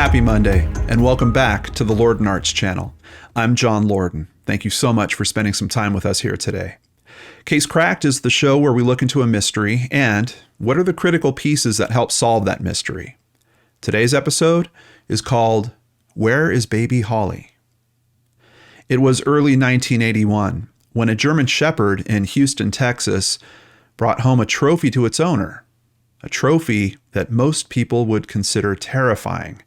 Happy Monday, and welcome back to the Lorden Arts channel. I'm John Lorden. Thank you so much for spending some time with us here today. Case Cracked is the show where we look into a mystery and what are the critical pieces that help solve that mystery. Today's episode is called Where is Baby Holly? It was early 1981 when a German Shepherd in Houston, Texas, brought home a trophy to its owner, a trophy that most people would consider terrifying.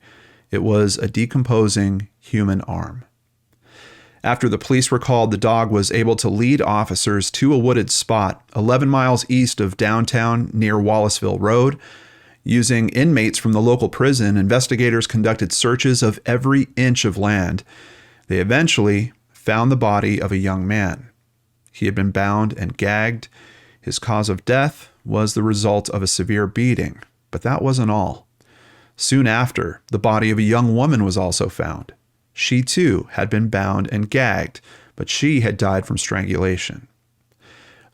It was a decomposing human arm. After the police were called, the dog was able to lead officers to a wooded spot 11 miles east of downtown near Wallaceville Road. Using inmates from the local prison, investigators conducted searches of every inch of land. They eventually found the body of a young man. He had been bound and gagged. His cause of death was the result of a severe beating, but that wasn't all. Soon after, the body of a young woman was also found. She too had been bound and gagged, but she had died from strangulation.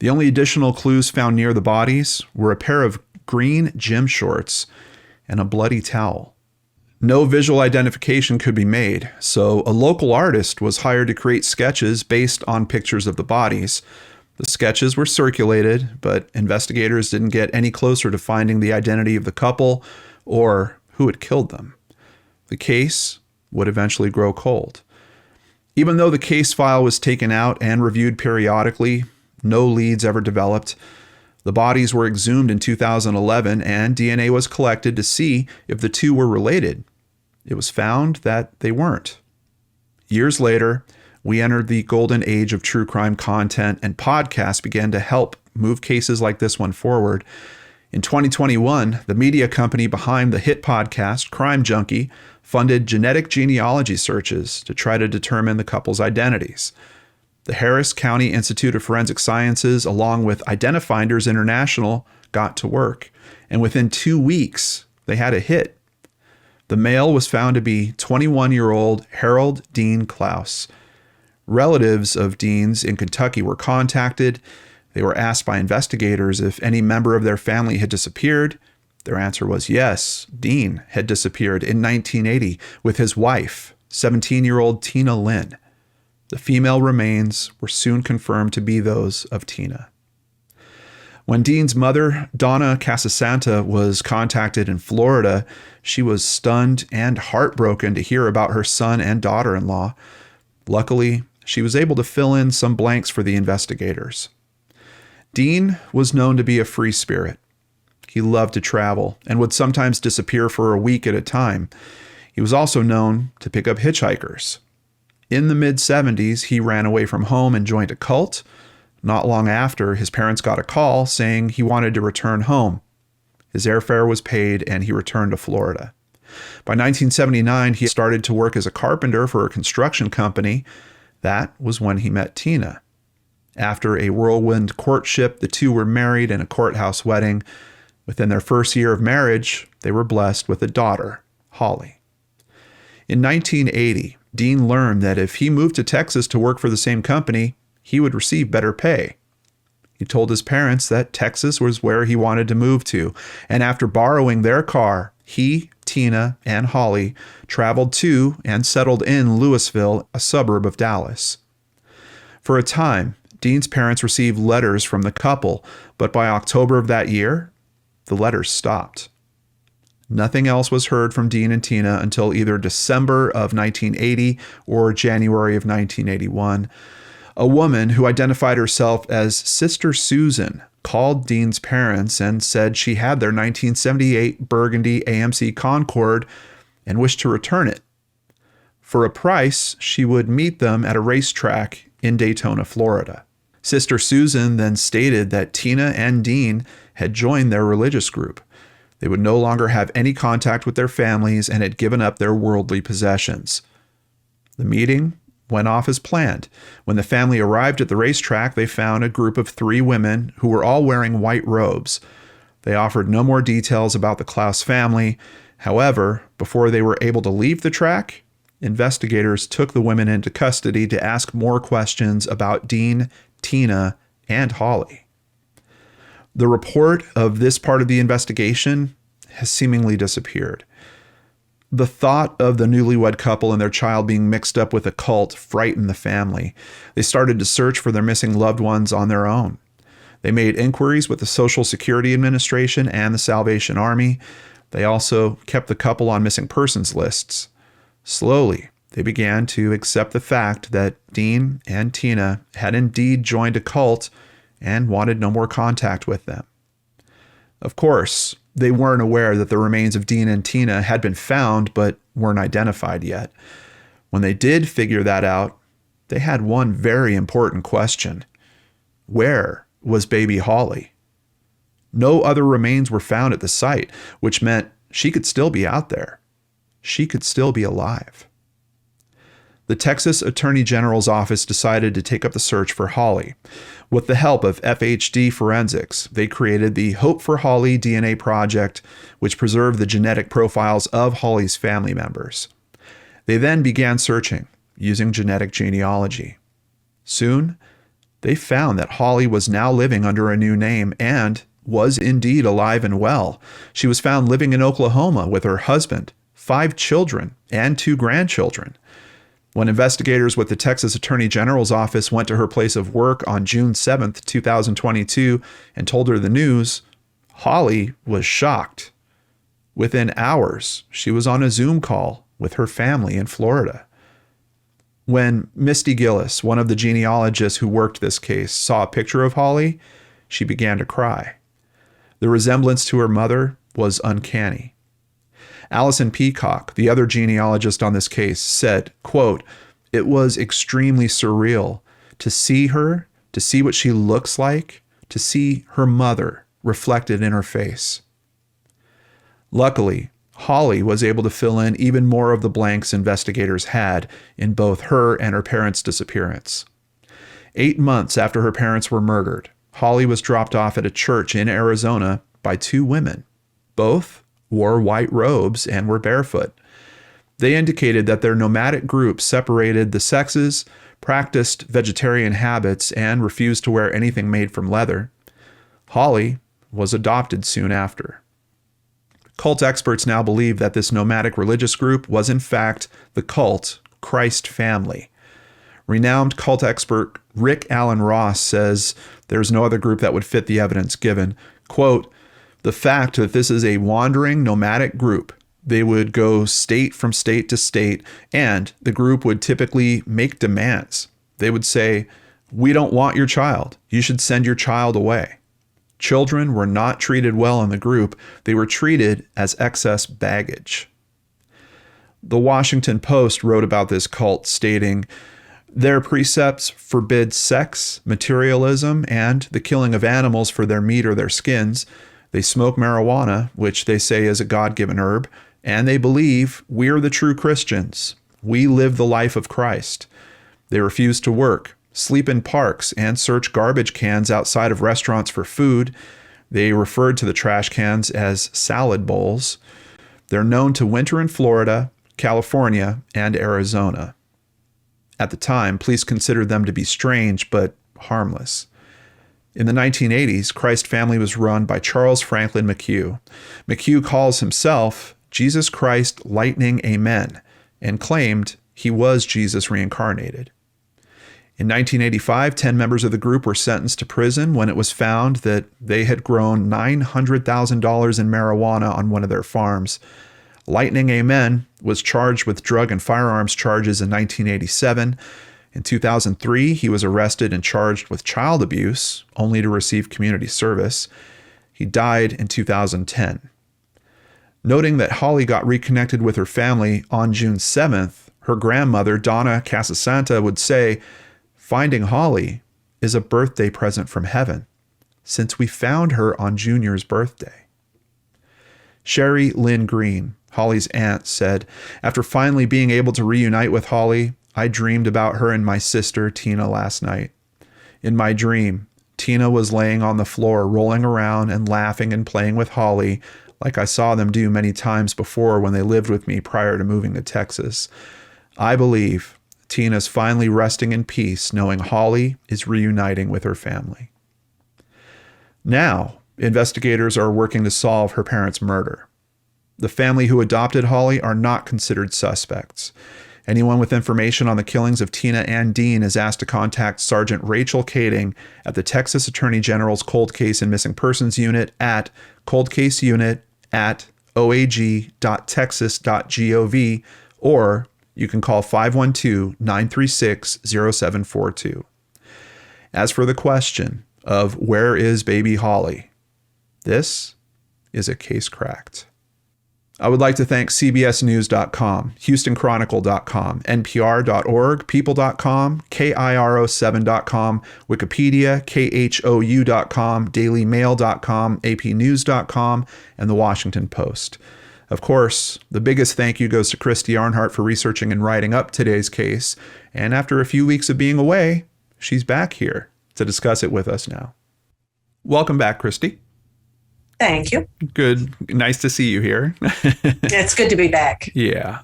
The only additional clues found near the bodies were a pair of green gym shorts and a bloody towel. No visual identification could be made, so a local artist was hired to create sketches based on pictures of the bodies. The sketches were circulated, but investigators didn't get any closer to finding the identity of the couple or who had killed them. The case would eventually grow cold. Even though the case file was taken out and reviewed periodically, no leads ever developed. The bodies were exhumed in 2011 and DNA was collected to see if the two were related. It was found that they weren't. Years later, we entered the golden age of true crime content, and podcasts began to help move cases like this one forward. In 2021, the media company behind the hit podcast, Crime Junkie, funded genetic genealogy searches to try to determine the couple's identities. The Harris County Institute of Forensic Sciences, along with Identifinders International, got to work, and within 2 weeks, they had a hit. The male was found to be 21-year-old Harold Dean Klaus. Relatives of Dean's in Kentucky were contacted. They were asked by investigators if any member of their family had disappeared. Their answer was yes. Dean had disappeared in 1980 with his wife, 17-year-old Tina Lynn. The female remains were soon confirmed to be those of Tina. When Dean's mother, Donna Casasanta, was contacted in Florida, she was stunned and heartbroken to hear about her son and daughter-in-law. Luckily, she was able to fill in some blanks for the investigators. Dean was known to be a free spirit. He loved to travel and would sometimes disappear for a week at a time. He was also known to pick up hitchhikers. In the mid-70s, he ran away from home and joined a cult. Not long after, his parents got a call saying he wanted to return home. His airfare was paid and he returned to Florida. By 1979, he started to work as a carpenter for a construction company. That was when he met Tina. After a whirlwind courtship, the two were married in a courthouse wedding. Within their first year of marriage, they were blessed with a daughter, Holly. In 1980, Dean learned that if he moved to Texas to work for the same company, he would receive better pay. He told his parents that Texas was where he wanted to move to, and after borrowing their car, he, Tina, and Holly traveled to and settled in Louisville, a suburb of Dallas. For a time, Dean's parents received letters from the couple, but by October of that year, the letters stopped. Nothing else was heard from Dean and Tina until either December of 1980 or January of 1981. A woman who identified herself as Sister Susan called Dean's parents and said she had their 1978 Burgundy AMC Concorde and wished to return it. For a price, she would meet them at a racetrack in Daytona, Florida. Sister Susan then stated that Tina and Dean had joined their religious group. They would no longer have any contact with their families and had given up their worldly possessions. The meeting went off as planned. When the family arrived at the racetrack, they found a group of 3 women who were all wearing white robes. They offered no more details about the Klaus family. However, before they were able to leave the track, investigators took the women into custody to ask more questions about Dean, Tina, and Holly. The report of this part of the investigation has seemingly disappeared. The thought of the newlywed couple and their child being mixed up with a cult frightened the family. They started to search for their missing loved ones on their own. They made inquiries with the Social Security Administration and the Salvation Army. They also kept the couple on missing persons lists. Slowly, they began to accept the fact that Dean and Tina had indeed joined a cult and wanted no more contact with them. Of course, they weren't aware that the remains of Dean and Tina had been found but weren't identified yet. When they did figure that out, they had one very important question. Where was baby Holly? No other remains were found at the site, which meant she could still be out there. She could still be alive. The Texas Attorney General's office decided to take up the search for Holly. With the help of FHD Forensics, they created the Hope for Holly DNA Project, which preserved the genetic profiles of Holly's family members. They then began searching using genetic genealogy. Soon, they found that Holly was now living under a new name and was indeed alive and well. She was found living in Oklahoma with her husband, 5 children, and 2 grandchildren. When investigators with the Texas Attorney General's office went to her place of work on June 7, 2022, and told her the news, Holly was shocked. Within hours, she was on a Zoom call with her family in Florida. When Misty Gillis, one of the genealogists who worked this case, saw a picture of Holly, she began to cry. The resemblance to her mother was uncanny. Allison Peacock, the other genealogist on this case, said, quote, "It was extremely surreal to see her, to see what she looks like, to see her mother reflected in her face." Luckily, Holly was able to fill in even more of the blanks investigators had in both her and her parents' disappearance. 8 months after her parents were murdered, Holly was dropped off at a church in Arizona by 2 women. Both wore white robes and were barefoot. They indicated that their nomadic group separated the sexes, practiced vegetarian habits, and refused to wear anything made from leather. Holly was adopted soon after. Cult experts now believe that this nomadic religious group was in fact the cult Christ Family. Renowned cult expert Rick Allen Ross says there's no other group that would fit the evidence given. Quote, "The fact that this is a wandering nomadic group, they would go state from state to state, and the group would typically make demands. They would say, 'We don't want your child. You should send your child away.' Children were not treated well in the group. They were treated as excess baggage." The Washington Post wrote about this cult, stating, "Their precepts forbid sex, materialism, and the killing of animals for their meat or their skins. They smoke marijuana, which they say is a God-given herb, and they believe we're the true Christians. We live the life of Christ. They refuse to work, sleep in parks, and search garbage cans outside of restaurants for food. They referred to the trash cans as salad bowls. They're known to winter in Florida, California, and Arizona." At the time, police considered them to be strange but harmless. In the 1980s, Christ Family was run by Charles Franklin McHugh. McHugh calls himself Jesus Christ Lightning Amen and claimed he was Jesus reincarnated. In 1985, 10 members of the group were sentenced to prison when it was found that they had grown $900,000 in marijuana on one of their farms. Lightning Amen was charged with drug and firearms charges in 1987. In 2003, he was arrested and charged with child abuse, only to receive community service. He died in 2010. Noting that Holly got reconnected with her family on June 7th, her grandmother, Donna Casasanta, would say, "Finding Holly is a birthday present from heaven, since we found her on Junior's birthday." Sherry Lynn Green, Holly's aunt, said, "After finally being able to reunite with Holly, I dreamed about her and my sister, Tina, last night. In my dream, Tina was laying on the floor, rolling around and laughing and playing with Holly, like I saw them do many times before when they lived with me prior to moving to Texas. I believe Tina's finally resting in peace, knowing Holly is reuniting with her family." Now, investigators are working to solve her parents' murder. The family who adopted Holly are not considered suspects. Anyone with information on the killings of Tina and Dean is asked to contact Sergeant Rachel Kading at the Texas Attorney General's Cold Case and Missing Persons Unit at coldcaseunit@oag.texas.gov, or you can call 512-936-0742. As for the question of where is baby Holly, this is a case cracked. I would like to thank CBSNews.com, HoustonChronicle.com, NPR.org, People.com, KIRO7.com, Wikipedia, KHOU.com, DailyMail.com, APNews.com, and The Washington Post. Of course, the biggest thank you goes to Christy Arnhart for researching and writing up today's case. And after a few weeks of being away, she's back here to discuss it with us now. Welcome back, Christy. Thank you. Good. Nice to see you here. It's good to be back. Yeah.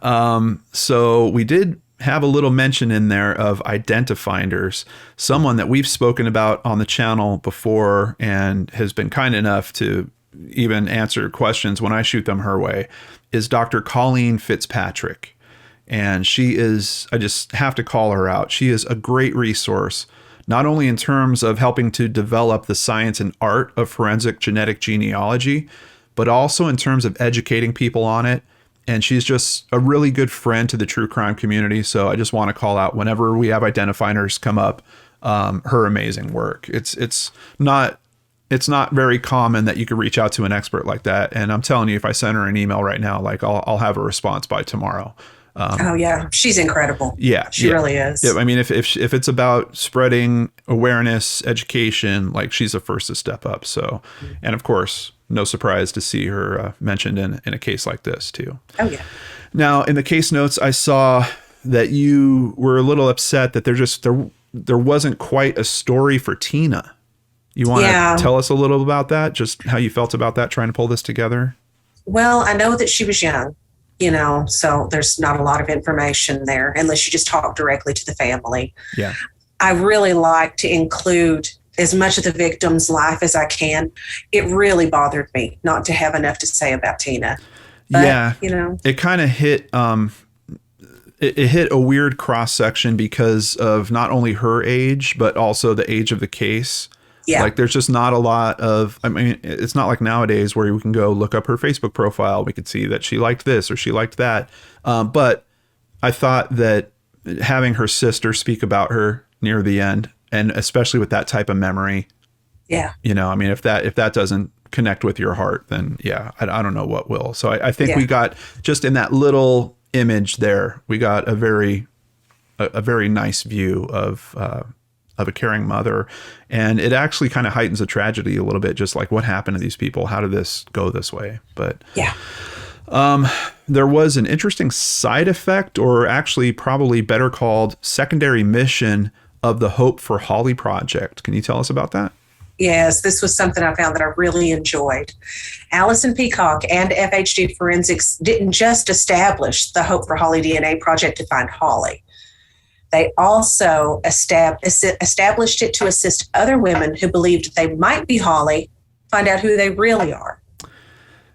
So we did have a little mention in there of identifinders, someone that we've spoken about on the channel before and has been kind enough to even answer questions when I shoot them her way, is Dr. Colleen Fitzpatrick. And she is, I just have to call her out. She is a great resource, not only in terms of helping to develop the science and art of forensic genetic genealogy, but also in terms of educating people on it. And she's just a really good friend to the true crime community. So I just want to call out, whenever we have identifiers come up, her amazing work. It's not very common that you could reach out to an expert like that. And I'm telling you, if I send her an email right now, like I'll have a response by tomorrow. Oh yeah, she's incredible. Yeah, she really is. Yeah, I mean, if it's about spreading awareness, education, like she's the first to step up. So, and of course, no surprise to see her mentioned in a case like this too. Oh yeah. Now, in the case notes, I saw that you were a little upset that there wasn't quite a story for Tina. You want to tell us a little about that? Just how you felt about that, trying to pull this together? Well, I know that she was young. So there's not a lot of information there unless you just talk directly to the family. Yeah. I really like to include as much of the victim's life as I can. It really bothered me not to have enough to say about Tina. But, it kind of hit, it hit a weird cross section because of not only her age, but also the age of the case. Yeah. Like there's just not a lot of, I mean, it's not like nowadays where we can go look up her Facebook profile. We could see that she liked this or she liked that. But I thought that having her sister speak about her near the end, and especially with that type of memory. Yeah. I mean, if that doesn't connect with your heart, then I don't know what will. So I think we got just in that little image there, we got a very nice view of a caring mother. And it actually kind of heightens the tragedy a little bit, just like what happened to these people? How did this go this way? But there was an interesting side effect, or actually probably better called secondary mission, of the Hope for Holly project. Can you tell us about that? Yes, this was something I found that I really enjoyed. Allison Peacock and FHD Forensics didn't just establish the Hope for Holly DNA project to find Holly. They also established it to assist other women who believed they might be Holly find out who they really are.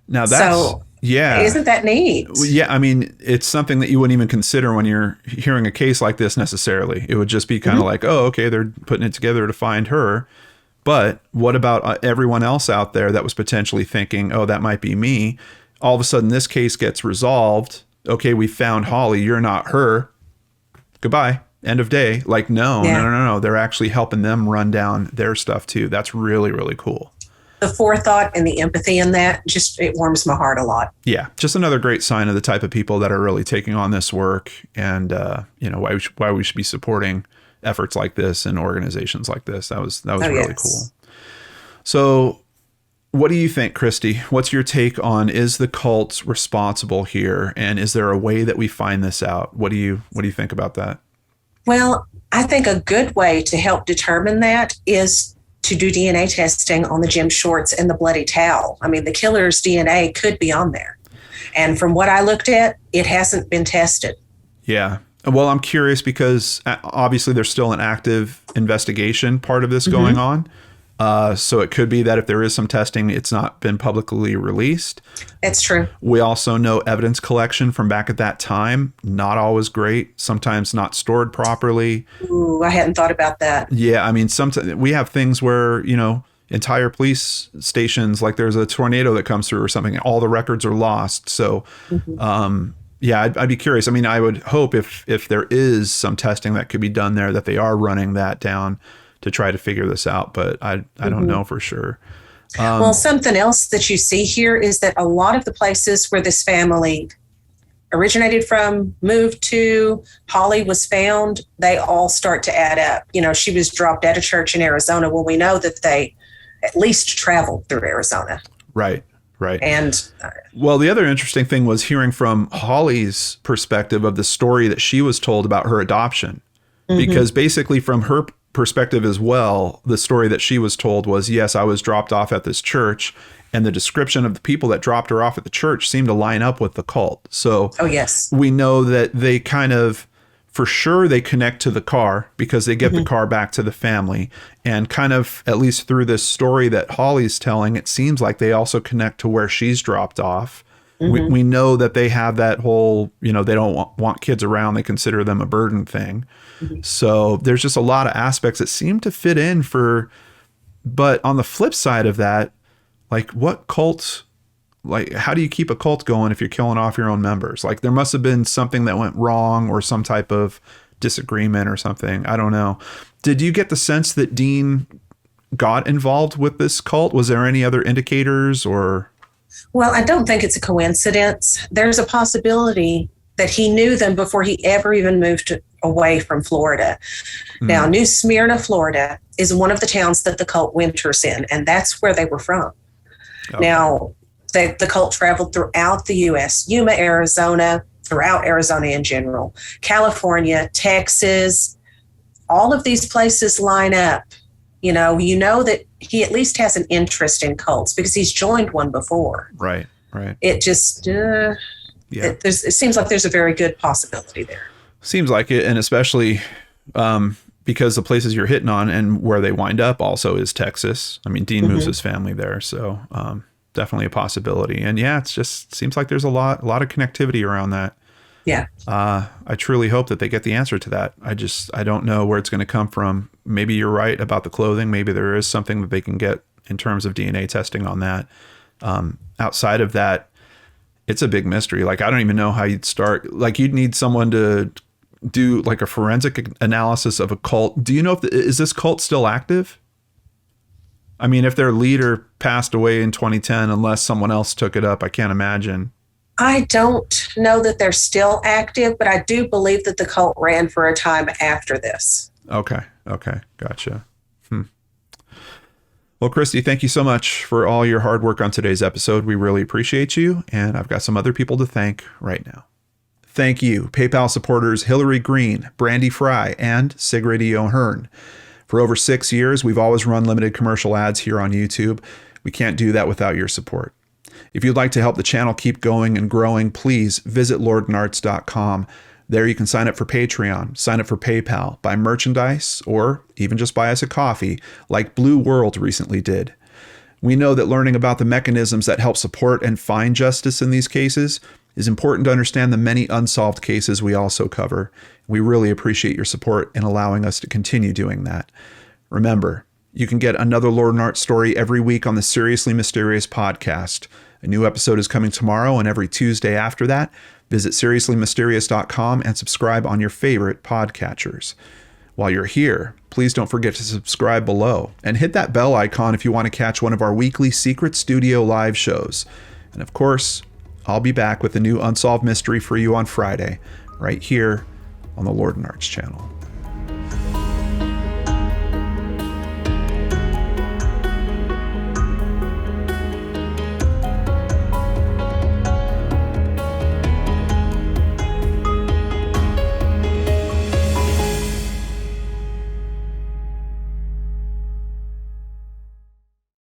Now that's, isn't that neat? Yeah, I mean, it's something that you wouldn't even consider when you're hearing a case like this necessarily. It would just be kind of like, oh, okay, they're putting it together to find her. But what about everyone else out there that was potentially thinking, oh, that might be me? All of a sudden, this case gets resolved. Okay, we found Holly. You're not her. Goodbye. End of day. Like, no. They're actually helping them run down their stuff too. That's really, really cool. The forethought and the empathy in that, it warms my heart a lot. Yeah. Just another great sign of the type of people that are really taking on this work, and, why we should be supporting efforts like this and organizations like this. That was really cool. So what do you think, Christy? What's your take on, is the cult responsible here? And is there a way that we find this out? What do you think about that? Well, I think a good way to help determine that is to do DNA testing on the gym shorts and the bloody towel. I mean, the killer's DNA could be on there. And from what I looked at, it hasn't been tested. Yeah. Well, I'm curious because obviously there's still an active investigation part of this going on. So it could be that if there is some testing, it's not been publicly released. That's true. We also know evidence collection from back at that time, not always great, sometimes not stored properly. Ooh, I hadn't thought about that. Yeah, I mean, sometimes we have things where, entire police stations, like there's a tornado that comes through or something, all the records are lost. So, yeah, I'd be curious. I mean, I would hope if there is some testing that could be done there, that they are running that down to try to figure this out, but I don't know for sure. Well, something else that you see here is that a lot of the places where this family originated from, moved to, Holly was found, they all start to add up. She was dropped at a church in Arizona. Well, we know that they at least traveled through Arizona. Right. And well, the other interesting thing was hearing from Holly's perspective of the story that she was told about her adoption, because basically from her perspective as well, the story that she was told was, yes, I was dropped off at this church, and the description of the people that dropped her off at the church seemed to line up with the cult. So yes, we know that they kind of, for sure, they connect to the car because they get the car back to the family, and kind of, at least through this story that Holly's telling, it seems like they also connect to where she's dropped off. We know that they have that whole, they don't want kids around. They consider them a burden thing. So there's just a lot of aspects that seem to fit in but on the flip side of that, like what cults, like how do you keep a cult going if you're killing off your own members? Like there must have been something that went wrong or some type of disagreement or something. I don't know. Did you get the sense that Dean got involved with this cult? Was there any other indicators or? Well, I don't think it's a coincidence. There's a possibility that he knew them before he ever even moved away from Florida. Now, New Smyrna, Florida is one of the towns that the cult winters in, and that's where they were from. Okay. Now, the cult traveled throughout the U.S., Yuma, Arizona, throughout Arizona in general, California, Texas, all of these places line up. You know that he at least has an interest in cults because he's joined one before. Right. It just, it seems like there's a very good possibility there. Seems like it, and especially because the places you're hitting on and where they wind up also is Texas. I mean, Dean moves his family there, so definitely a possibility. And yeah, it's just seems like there's a lot of connectivity around that. Yeah. I truly hope that they get the answer to that. I don't know where it's going to come from. Maybe you're right about the clothing. Maybe there is something that they can get in terms of DNA testing on that. Outside of that, it's a big mystery. Like, I don't even know how you'd start. Like, you'd need someone to do like a forensic analysis of a cult. Do you know is this cult still active? I mean, if their leader passed away in 2010, unless someone else took it up, I can't imagine. I don't know that they're still active, but I do believe that the cult ran for a time after this. Okay. Gotcha. Well, Christy, thank you so much for all your hard work on today's episode. We really appreciate you, and I've got some other people to thank right now. Thank you, PayPal supporters Hillary Green, Brandy Fry, and Sigrid O'Hearn. For over 6 years, we've always run limited commercial ads here on YouTube. We can't do that without your support. If you'd like to help the channel keep going and growing, please visit lordandarts.com. There you can sign up for Patreon, sign up for PayPal, buy merchandise, or even just buy us a coffee, like Blue World recently did. We know that learning about the mechanisms that help support and find justice in these cases is important to understand the many unsolved cases we also cover. We really appreciate your support in allowing us to continue doing that. Remember, you can get another Lord and Art story every week on the Seriously Mysterious podcast. A new episode is coming tomorrow and every Tuesday after that. Visit seriouslymysterious.com and subscribe on your favorite podcatchers. While you're here, please don't forget to subscribe below and hit that bell icon if you want to catch one of our weekly Secret Studio live shows. And of course, I'll be back with a new unsolved mystery for you on Friday, right here on the Lord and Arts channel.